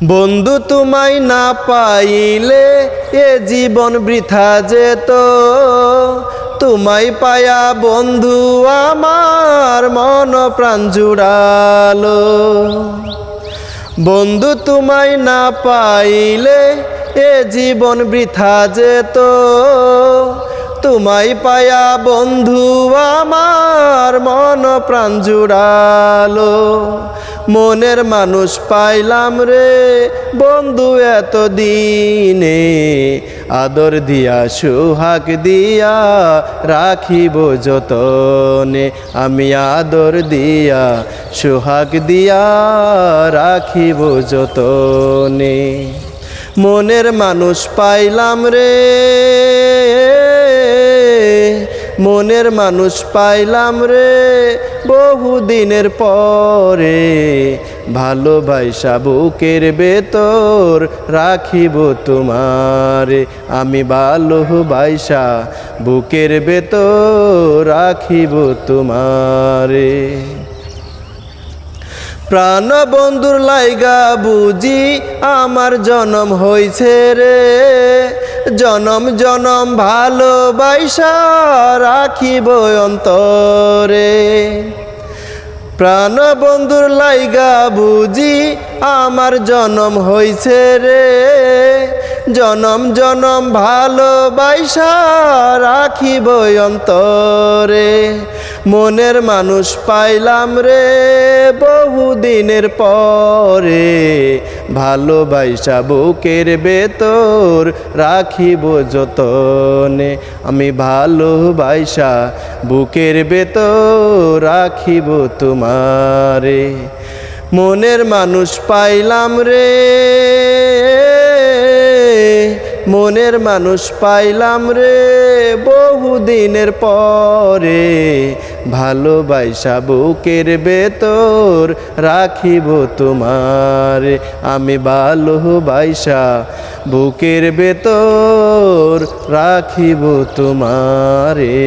বন্ধু তোমায় না পাইলে এ জীবন বৃথা যেত, তোমায় পায়া বন্ধু আমার মন প্রাণ জুড়ালো। বন্ধু তোমায় না পাইলে এ জীবন বৃথা যেত, তোমায় পায়া বন্ধু আমার মন প্রাণ জুড়ালো। মনের মানুষ পাইলাম রে বন্ধু এত দিনে, আদর দিয়া সোহাগ দিয়া রাখিব যতনে। আমি আদর দিয়া সোহাগ দিয়া রাখিব যতনে। মনের মানুষ পাইলাম রে, মনের মানুষ পাইলাম রে বহুদিনের পরে। ভালোবাসা বুকের ভেতর রাখিব তোমারে, আমি ভালোবাসা বুকের ভেতর রাখিব তোমারে। প্রাণ বন্ধুর লাইগা বুঝি আমার জনম হইছে রে, জনম জনম ভালোবাসা রাখিব অন্তরে। প্রাণ বন্ধুর লাইগা বুঝি আমার জনম হইছে রে, জনম জনম ভালোবাসা রাখিব অন্তরে। মনের মানুষ পাইলাম রে বহুদিনের পরে, ভালোবাসা বুকের ভেতর রাখিব যতনে। আমি ভালোবাসা বুকের ভেতর রাখিব তোমারে। মনের মানুষ পাইলাম রে, মনের মানুষ পাইলাম রে বহুদিনের পরে। ভালোবাসা বুকের ভেতর রাখিব তোমারে, আমি ভালোবাসা বুকের ভেতর রাখিব তোমারে।